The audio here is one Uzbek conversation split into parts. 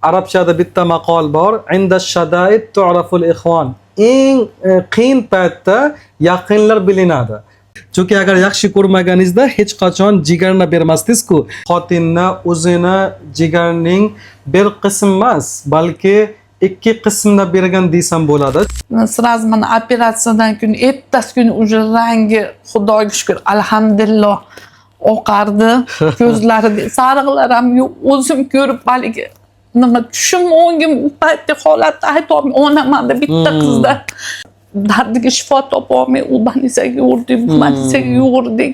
Arabchada bitta maqol bor. Inda shadaid tu'raful ikhwan. Eng qiyin paytda yaqinlar bilinadi. Chunki agar yaxshi ko'rmaganingizda hech qachon jigarni bermasdingiz-ku. Xotinni o'zini jigarning bir qismi emas, balki ikki qismda bergan desam bo'ladi. Сразу mana operatsiyadan keyin ertasi kuni уже rangi Xudoga shukr, alhamdulillah oqardi. Ko'zlarida sariqlar ham yo'q. O'zim ko'rib haligi nima tushim o'ngim paytda holatda aytolmay onamanda bitta qizda dardiga shifo topolmay u больницаga yurdik, bu больницаga yurdik.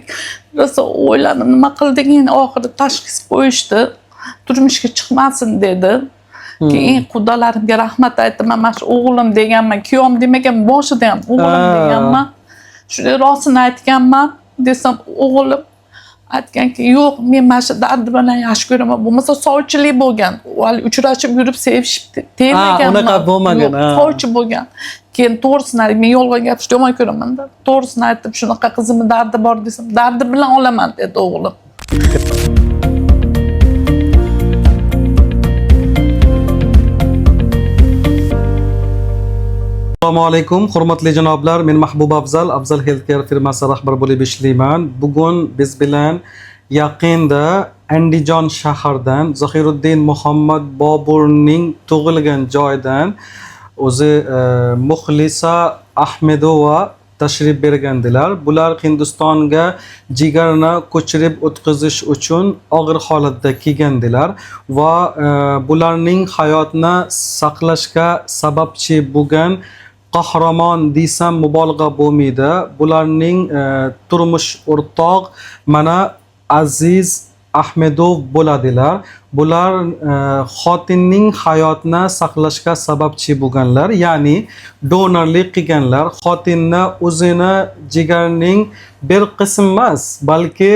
Rosa o'yladim, nima qildik, endi oxiri tashxis qo'yishdi. Turmushga chiqmasin dedi. Keyin qudalarimga rahmat aytaman. Mana shu o'g'lim deganman, kuyovim demagan, boshida ham o'g'lim deganman. Shunday rostini aytganman desam, o'g'lim aytganki, yo'q, men mana shu dardi bilan yaxshi ko'raman. Bo'lmasa sovchilik bo'lgan. Hali uchrashib yurib sevishib tegmaganman. Unaqa bo'lmagan. Sovchi bo'lgan. Keyin to'g'risini aytib, men yolg'on gapirishni yomon ko'raman da. To'g'risini aytib, shunaqa qizimning dardi bor desam, dardi bilan olaman dedi o'g'lim. Assalomu alaykum, hurmatli janoblar. Men Mahbub Afzal Healthcare firmasi rahbari bo'lib ishlayman. Bugun biz bilan yaqinda Andijon shahridan Zahiruddin Muhammad Boburning tug'ilgan joyidan o'zi Muxlisa Ahmedova tashrif bergandilar. Bular Hindistonga jigarni ko'chirib o'tkazish uchun og'ir holatda kelgandilar va bularning hayotni saqlashga sababchi bo'lgan qahramon desam mubolag'a bo'lmaydi. Bularning turmush o'rtoq mana Aziz Ahmedov bo'ladilar. Bular xotinning hayotini saqlashga sababchi bo'lganlar, ya'ni donorlik qilganlar. Xotinni o'zini jigarning bir qismi emas, balki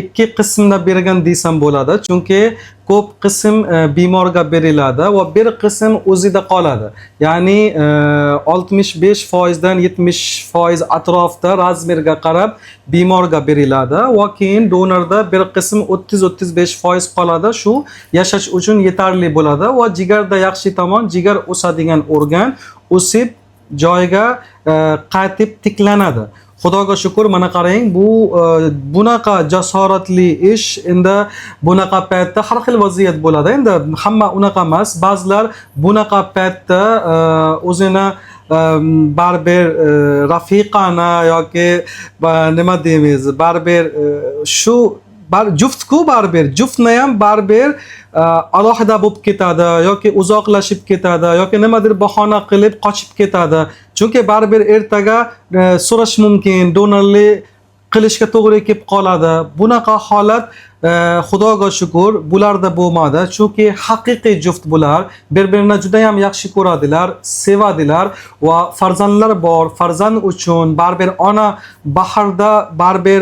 ikki qismda bergan desam bo'ladi. Chunki ko'p qism bemorga beriladi va bir qism o'zida qoladi. Ya'ni 65% dan 70% atrofda razmerga qarab bemorga beriladi va keyin donorda bir qism 30-35% qoladi. Shu yashash uchun yetarli bo'ladi va jigarda yaxshi tomon, jigar o'sadigan organ o'sib joyiga qaytib tiklanadi. Xudoga shukr, mana qarang, bu bunaqa jasoratli ish. Endi bunaqa paytda har xil vaziyat bo'ladi. Endi hamma unaqa emas. Ba'zilar bunaqa paytda o'zini baribir rafiqani yoki nima deymiz, baribir shu juftku baribir, juftni ham baribir alohida bo'lib ketadi yoki uzoqlashib ketadi yoki nimadir bahona qilib qochib ketadi. Chunki baribir ertaga so'rash mumkin, donorlik qilishga to'g'ri kelib qoladi. Bunaqa holat Xudoga shukr bularda bo'lmadi. Chunki haqiqiy juft bular, bir-birini juda ham yaxshi ko'radilar, sevadilar va farzandlar bor. Farzand uchun baribir ona baharda baribir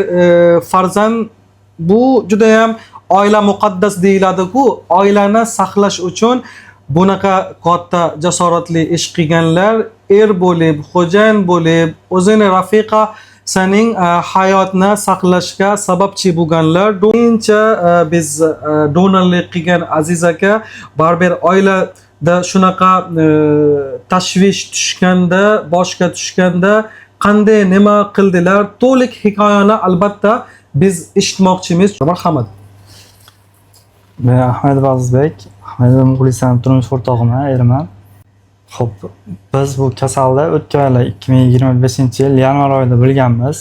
farzand bu juda ham oila muqaddas deyiladi-ku, oilani saqlash uchun bunaqa katta jasoratli ish qilganlar, bo'lib, xo'jayin bo'lib, o'zini rafiqa sening hayotni saqlashga sababchi bo'lganlar. Do'yincha biz donorlik qilgan Aziz aka baribir oilada shunaqa tashvish tushganda, boshga tushganda qanday nima qildilar, to'liq hikoyani albatta biz eshitmoqchimiz. Marhamat. Men Ahmedov Azizbek, Ahmedov Muxlisaning turmush o'rtog'iman, eriman. Xo'p, biz bu kasalni o'tgan yil 2025-yil yanvar oyida bilganmiz.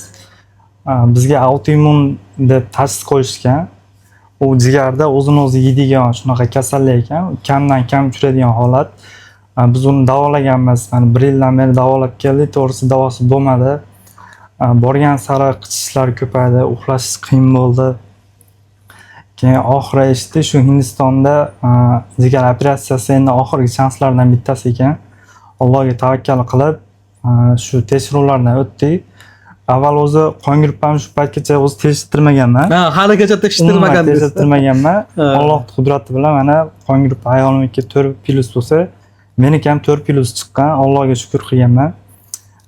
Bizga autoimmun deb tashxis qo'yishgan. U jigarda o'zini o'zi yeydigan shunaqa kasallik ekan, kamdan kam uchraydigan holat. Biz uni davolaganmiz. Mana 1 yildan beri davolab keldik, to'g'risi davosi bo'lmadi. Borgan sari qichishlar ko'paydi, uxlash qiyin bo'ldi. Keyin oxiri eshitdi, shu Hindistonda jigar operatsiyasi endi oxirgi chanslardan bittasi ekan. Allohga tavakkal qilib, shu tekshiruvlardan o'tdik. Avval o'zi qon guruhim shu paytgacha o'zi tekshirtirmaganman. Haligacha tekshirtirmaganman. Allohning qudrati bilan mana qon guruhi ayolimniki 4+ bo'lsa, meniki ham 4+ chiqqan. Allohga shukr qilganman.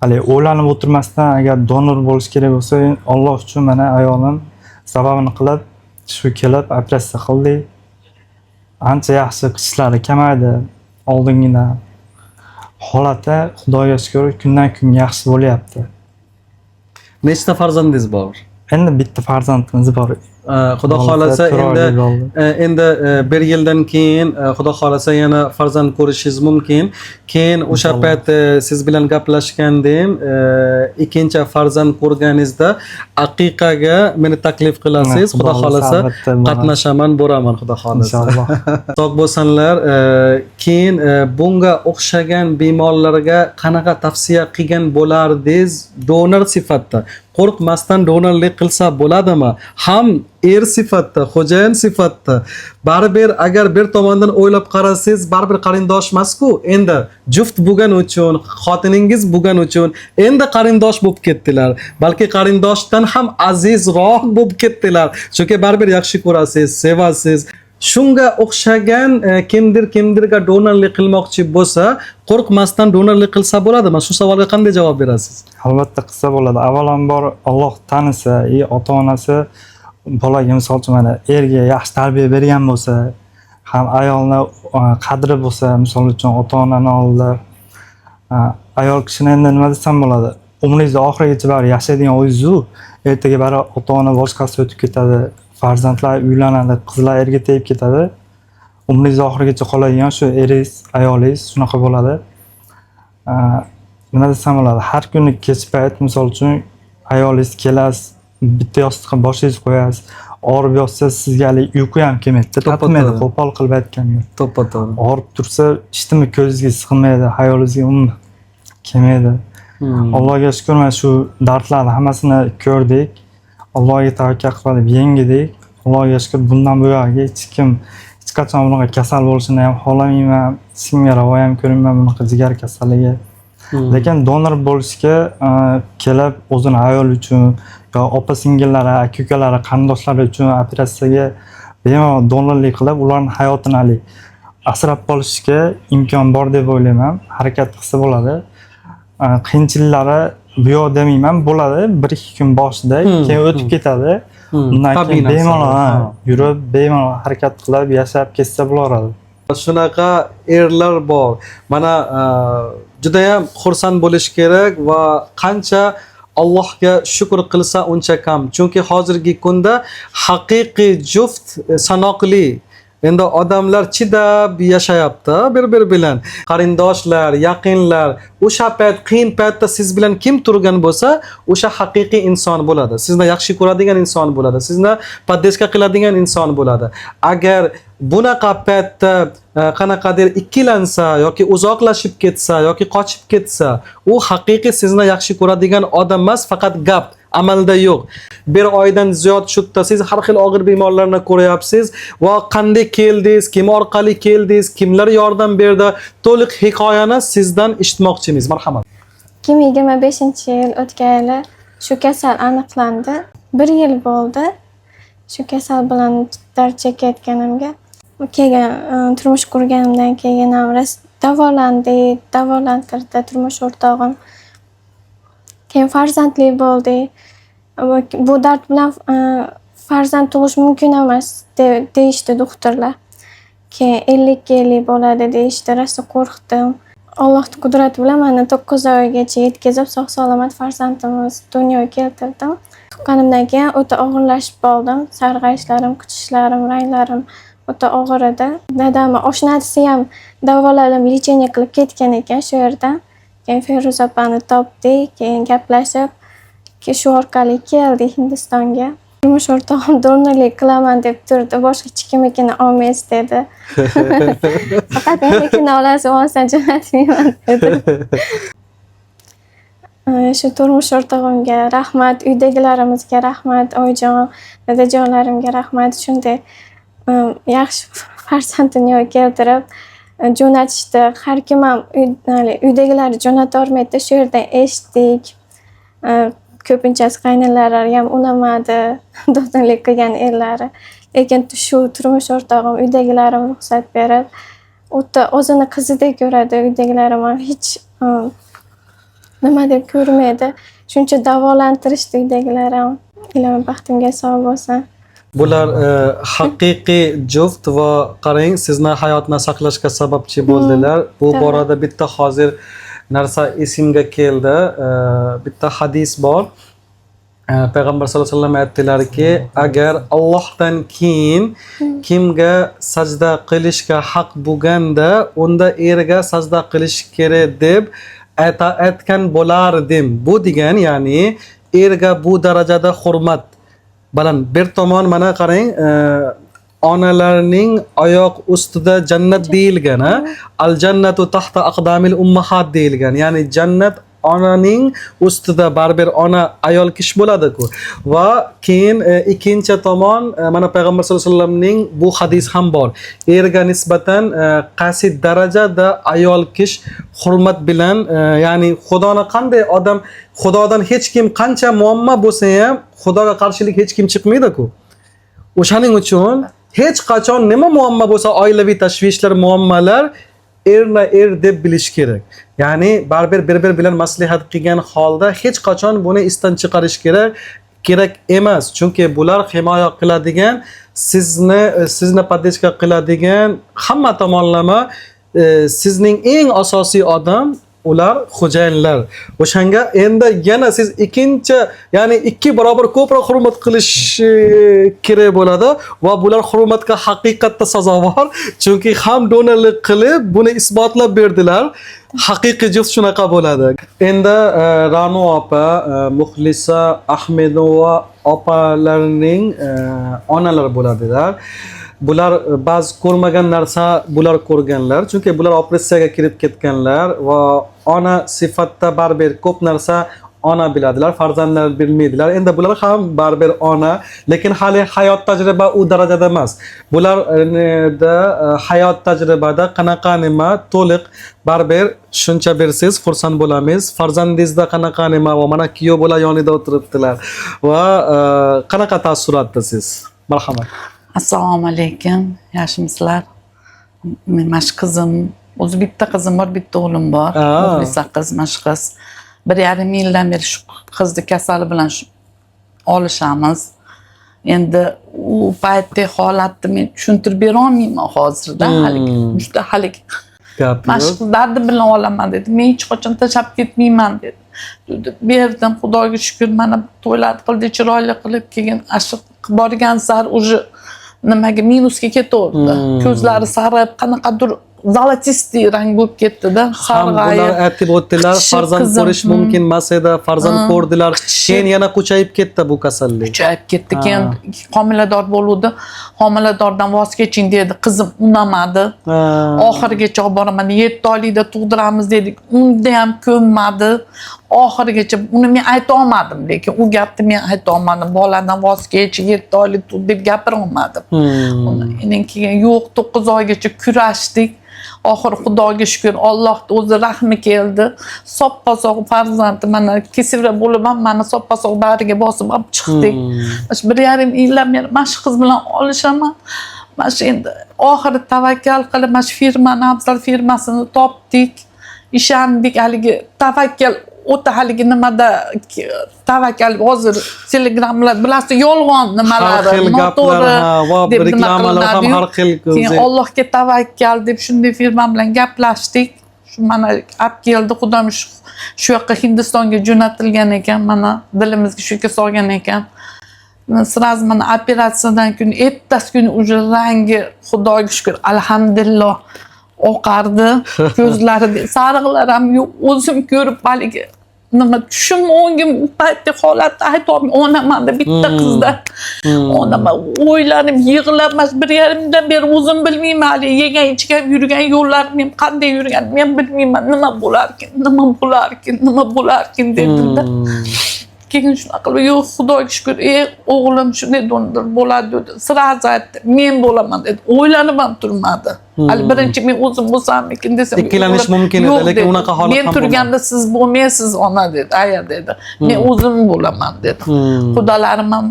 Hali o'ylanib o'tirmasdan agar donor bo'lish kerak bo'lsa, Alloh uchun mana ayolim sababini qilib shu kelib operatsiya qildik. ancha yaxshi qichishlari kamaydi. Oldingidan holati Xudoga shukr kundan kunga yaxshi bo'lyapti. Nechta farzandingiz bor? Endi bitta farzandimiz bor. Xudo xolasa endi bir yildan keyin Xudo xolasa yana farzand ko'rishingiz mumkin. Keyin o'sha payt siz bilan gaplashgandim, ikkinchi farzand ko'rganingizda aqiqaga meni taklif qilasiz. Xudo xolasa qatnashaman, boraman Xudo xolasa. Inshaalloh. Sog' bo'lsanlar, keyin bunga o'xshagan bemorlarga qanaqa tavsiya qilgan bo'lardingiz donor sifatida? Qo'rqmasdan donorlik qilsa bo'ladimi? Ham er sifatida, xo'jayin sifatida. Baribir agar bir tomondan o'ylab qarasangiz, baribir qarindosh emas-ku. Endi juft bo'lgan uchun, xotiningiz bo'lgan uchun endi qarindosh bo'lib ketdilar. Balki qarindoshdan ham azizroq bo'lib ketdilar. Chunki baribir yaxshi ko'rasiz, sevasiz. Shunga o'xshagan kimdirga donorlik qilmoqchi bo'lsa, qo'rqmasdan donorlik qilsa bo'ladimi? Shu savolga qanday javob berasiz? Albatta qilsa bo'ladi. Avvalambor Alloh tanisa, ota-onasi bolaga misol uchun mana erga yaxshi tarbiya bergan bo'lsa, ham ayolni qadri bo'lsa, misol uchun ota-onani oldida ayol kishini endi nima desam bo'ladi? Umringizni oxirigacha bari yashaydigan o'zingiz-ku, ertaga bari ota-ona boshqasi o'tib ketadi. Farzandlar uylanadi, qizlar erga tegib ketadi. Umringiz oxirigacha qoladigan shu eringiz, ayolingiz shunaqa bo'ladi. Nima desam bo'ladi? Har kuni kech payt misol uchun ayolingiz kelasiz, bitta yostiqqa boshingizni qo'yasiz. Og'rib yotsa sizga uyqu ham kelmaydi, tatmaydi, qo'pol qilib aytganda. To'ppa-to'g'ri. Og'rib tursa, ishtimi ko'zingizga sig'maydi, hayolingizga kelmaydi. Allohga shukr, mana shu dardlarni hammasini ko'rdik. Allohga tavakkal qilib yengidik. Allohga shukr, bundan buyog'iga hech qachon bunaqa kasal bo'lishini ham xohlamayman. Hech kimga ravo ham ko'rmayman bunaqa jigar kasalligi. Lekin donor bo'lishga kelib o'zini ayol uchun yo opa-singillari, aka-ukalari, qarindoshlari uchun operatsiyaga bemalol donorlik qilib, ularning hayotini asrab qolishga imkon bor deb o'ylayman. Harakat qilsa bo'ladi. Qiyinchiliklari bu yo'q demayman, bo'ladi 1-2 kun boshida, keyin o'tib ketadi. Undan keyin bemalol yurib, bemalol harakat qilib yashab ketsa bo'laveradi. Shunaqa erlar bor. Mana juda ham xursand bo'lish kerak va qancha Allohga shukr qilsa uncha kam. Chunki hozirgi kunda haqiqiy juft sanoqli. Endi odamlar chidab yashayapti bir-biri bilan. Qarindoshlar, yaqinlar, o'sha payt qiyin paytda siz bilan kim turgan bo'lsa, o'sha haqiqiy inson bo'ladi. Sizni yaxshi ko'radigan inson bo'ladi. Sizni poddeska qiladigan inson bo'ladi. Agar bunaqa paytda qanaqadir ikkilansa yoki uzoqlashib ketsa yoki qochib ketsa, u haqiqiy sizni yaxshi ko'radigan odam emas, faqat gap. Amalda yo'q. Bir oydan ziyod shutta siz har xil og'ir bemorlarni ko'ryapsiz va qanday keldingiz, kim orqali keldingiz, kimlar yordam berdi, to'liq hikoyani sizdan eshitmoqchimiz. Marhamat. 2025-yil o'tgani shu kasal aniqlandi. 1 yil bo'ldi. Shu kasal bilan dard chekayotganimga. Keyin turmush qurganimdan keyin ham davolantirdi turmush o'rtog'im. Keyin farzandli bo'ldi. Bu dard bilan farzand tug'ish mumkin emas deyishdi doktorlar. Keyin 50 yillik bo'ladi deyishdi. Rosa qo'rqdim. Allohning qudrati bilan meni 9 oygacha yetkazib sog'-salomat farzandimiz dunyoga keltirdim. Tuqqanimdan keyin o'ta og'irlashib qoldim. Sarg'ayishlarim, qichishlarim, ranglarim o'ta og'ir edi. Dadam oshnasi ham davolanib, lecheniya qilib ketgan ekan shu yerdan. Keyin Feruza opani topdik, keyin gaplashib, shu orqali keldik Hindistonga. Turmush o'rtog'im donorlik qilaman deb turdi, boshqa hech kimnikini olmaysiz dedi. Faqat menikini olasiz, olsan jo'natmayman dedi. Shu turmush o'rtog'imga rahmat, uydagilarimizga rahmat, oyijon, dadajonlarimga rahmat. Shunday yaxshi farzand dunyoga keltirib jo'natishdi. Har kim ham uydagilar jo'nata olmaydi. Shu yerdan eshitdik. Ko'pinchasi qaynonalari ham unamadi, donorlik qilgan erlari. Lekin shu turmush o'rtog'im uydagilarim ruxsat berib, o'zini qizidek ko'radi. Uydagilarim ham hech nima deb ko'rmaydi. Shuncha davolantirishdi uydagilarim. Ilohim baxtimga sog' bo'lsin. Bular haqiqiy juft va qarang, sizni hayotni saqlashga sababchi bo'ldilar. Bu Tamam. borada bitta hozir narsa esimga keldi. Bitta hadis bor. Payg'ambar sollallohu alayhi vasallam aytdilarki, agar Allohdan keyin kimga sajda qilishga haq bo'lganda, unda erga sajda qilish kerak deb aytgan bo'lardim. Bu degan, ya'ni erga bu darajada hurmat baland. Bir tomon mana qarang, onalarning oyoq ustida jannat deyilgan, al jannatu tahta aqdamil ummahat deyilgan. Ya'ni jannat onaning ustida, baribir ona ayol kishi bo'ladi-ku. Va keyin ikkinchi tomon mana payg'ambar sollallohu alayhi vasallamning bu hadis ham bor. Erga nisbatan qaysi darajada ayol kishi hurmat bilan, ya'ni Xudoni qanday odam, Xudodan hech kim qancha muammo bo'lsa ham Xudoga qarshilik hech kim chiqmaydi-ku. O'shaning uchun hech qachon nima muammo bo'lsa, oilaviy tashvishlar, muammolar erna er deb bilish kerak. Ya'ni baribir bir-bir bilan maslahat qilgan holda hech qachon buni isdan chiqarish kerak emas. Chunki bular himoya qiladigan, sizni podдержка qiladigan hamma tomonlama sizning eng asosiy odam ular xo'jayinlar. O'shanga endi yana siz ikkinchi, ya'ni ikki barobar ko'proq hurmat qilish kerak bo'ladi va bular hurmatga haqiqatda sazovor. Chunki ham donorlik qilib buni isbotlab berdilar. Haqiqiy juft shunaqa bo'ladi. Endi Ra'no opa, Muxlisa Ahmedova opalarning onalari bo'ladilar. Bular ba'zi ko'rmagan narsa bular ko'rganlar. Chunki bular operatsiyaga kirib ketganlar va ona sifatida baribir ko'p narsa ona biladilar, farzandlar bilmaydilar. Endi bular ham baribir ona, lekin hali hayot tajriba u darajada emas. Bularda hayot tajribada qanaqa nima to'liq baribir shuncha bersiz xursand bo'lamiz. Farzandingizda qanaqa nima va mana kuyov bola yonida o'tiribdilar. Va qanaqa taassurotda siz? Marhamat. Assalomu alaykum, yaxshimisizlar? Men mash qizim, o'zi bitta qizim bor, bitta o'g'lim bor. Muxlisa qiz, mash qiz. 1,5 yildan beri shu qizni kasali bilan olishamiz. Endi u paytdagi holatni men tushuntirib bera olmayman hozirda. Juda hali mash qiz dardi bilan olaman dedi. Men hech qachon tashlab ketmayman dedi. Berdim, Xudoga shukr, mana to'ylar qildi, chiroyli qilib, keyin ashiq borgan sari уже nimaga minusga ketaverdi. Ko'zlari sarib, qanaqadir zolotistый rang bo'lib ketdi-da, sarg'ayib. Bular aytib o'tdilar, farzand ko'rish mumkin emas edi, farzand ko'rdilar. Keyin yana kuchayib ketdi bu kasallik. Kuchayib ketdi. Keyin homilador bo'ldi. Homiladordan voz keching dedi. Qizim unamadi. Oxirigacha olib boraman. 7 oylikda tug'diramiz dedik. Unda ham ko'nmadi. Oxirigacha uni men ayta olmadim, lekin u gapni men ayta olmadim. Boladan voz kech, 7 oylik tug'd deb gapira olmadim. Undan keyin yo'q, 9 oygacha kurashdik. Oxiri Xudoga shukr, Allohning o'zi rahmi keldi. Soppa-sog' farzandi mana kesivra bo'lib ham mana soppa-sog' bariga bosib olib chiqdik. Mana 1,5 yildan beri mana shu qiz bilan olishaman. Mana shu endi oxiri tavakkal qilib mana shu firmani, Afzal firmasini topdik. Ishondik, haligi tavakkal o'ta haligi nimada tavakkal hozir telegramlar bilasiz, yolg'on nimalari, noto'g'ri deb reklamalar ham har xil. Keyin Allohga tavakkal deb shunday firma bilan gaplashdik. Shu mana olib keldi, Xudoim shu yoqqa Hindistonga jo'natilgan ekan, mana dilimizga shu yerga solgan ekan. Sразу mana operatsiyadan keyin ertasi kuni уже rangi Xudoga shukr, alhamdulillah oqardi, ko'zlarida sariqlar ham yo'q. O'zim ko'rib haligi nima tushim o'ngim u paytda holatni aytolmayman. Onamanda bitta qizda. Onaman o'ylanib yig'lab, 1,5 yildan beri o'zim bilmayman, hali yegan ichgan yurgan yo'llarim ham qanday yurgan men bilmayman. Nima bo'larkin dedim-da. Keyin shunaqa qilib, yo'q Xudoga shukr, o'g'lim shunday donor bo'ladi dedi. Sразу aytdi, men bo'laman dedi. O'ylanib ham turmadi. Hali birinchi men o'zim bo'lsammikin desam, ikkilanish mumkin edi, lekin unaqa holat ham men turganda siz bo'lmaysiz ona dedi, aya dedi. Men o'zim bo'laman dedi. Xudolarim ham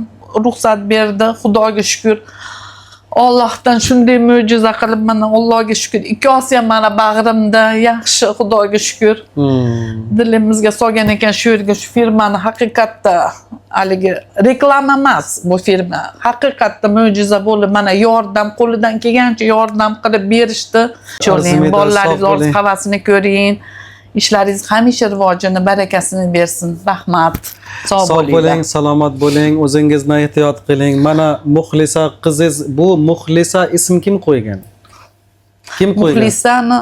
ruxsat berdi, Xudoga shukr. Allohdan shunday mo'jiza qilib mana Allohga shukr. Ikkosi ham mana bag'rimda, yaxshi Xudoga shukr. Dilimizga solgan ekan shu yerga shu firmani haqiqatda haligi reklama emas bu firma. Haqiqatda mo'jiza bo'lib mana yordam qo'lidan kelgancha yordam qilib berishdi. Cho'ling, bolalaringiz orzu havasini ko'ring. İşleringiz hamisha rivojini, barakasini bersin. Rahmat. Sog' bo'ling, salomat bo'ling, o'zingizni ehtiyot qiling. Mana Muxlisa qiziz, bu Muxlisa ism kim qo'ygan? Kim qo'ygan? Muxlisani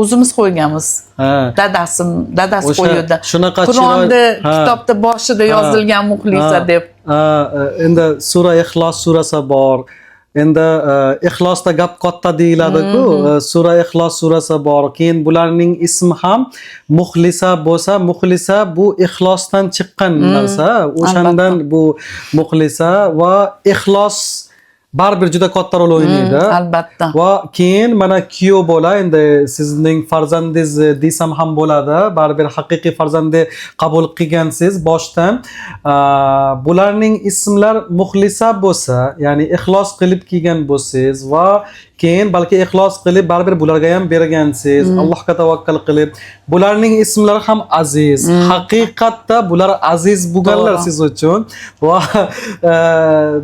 o'zimiz qo'yganmiz. Dadasi qo'ydi. Shunaqa Qur'onda kitobda boshida yozilgan Muxlisa deb. Endi sura Ixlos surasi bor. Endi ixlosda gap katta deyiladi-ku. Sura Ixlos surasi bor. Keyin bularning ismi ham Muxlisa bo'lsa, Muxlisa bu ixlosdan chiqqan narsa. O'shandan bu Muxlisa va ixlos baribir juda katta rol o'ynaydi. Albatta. Va keyin mana kuyov bola, endi sizning farzandingiz desam ham bo'ladi. Baribir haqiqiy farzandi qabul qilgansiz boshdan. Bularning ismlar Muxlisa bo'lsa, ya'ni ixlos qilib kelgan bo'lsangiz va keyin balki ixlos qilib baribir bularga ham bergansiz, Allohga tavakkal qilib, bularning ismlari ham aziz. Haqiqatda bular aziz bo'lganlar siz uchun. Va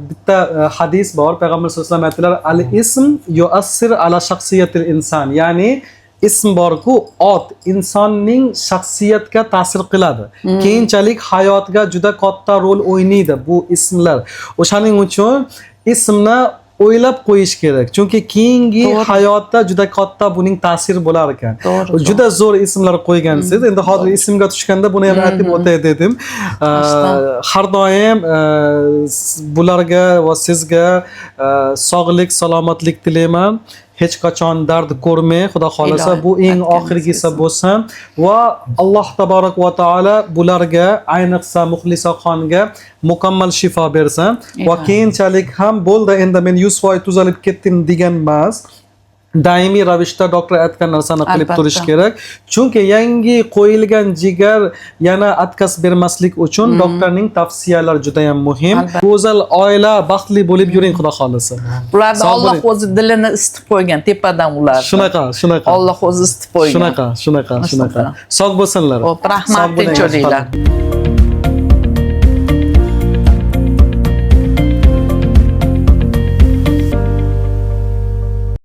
bitta hadis bor, payg'ambar sollallohu alayhi vasallam aytdilar, al-ism yu'assir ala shaxsiyatil inson. Ya'ni ism borku, ot insonning shaxsiyatga ta'sir qiladi. Keyinchalik hayotga juda katta rol o'ynaydi bu ismlar. O'shaning uchun ismni o'ylab qo'yish kerak. Chunki keyingi hayotda juda katta buning ta'siri bo'lar ekan. Juda zo'r ismlar qo'ygansiz. Endi hozir ismga tushganda buni ham aytib o'tay dedim. Har doim bularga va sizga sog'lik, salomatlik tilayman. Hech qachon dard ko'rmang, Xudo xolasa bu eng oxirgisi bo'lsin va Alloh taborak va taolo bularga, ayniqsa Muxlisaxonga mukammal shifo bersin va keyinchalik ham bo'ldi, endi men 100% tuzalib ketdim degan emas. Doimiy ravishda doktor aytgan narsani qilib turish kerak. Chunki yangi qo'yilgan jigar yana atkaz bermaslik uchun doktorning tavsiyalari juda ham muhim. Go'zal oila, baxtli bo'lib yuring, Xudo xolasa. Ularni Alloh o'zi dilini isitib qo'ygan tepadan ular. Shunaqa. Alloh o'zi isitib qo'ygan. Shunaqa. Sog' bo'lsinlar. Rahmat, tinchliklar.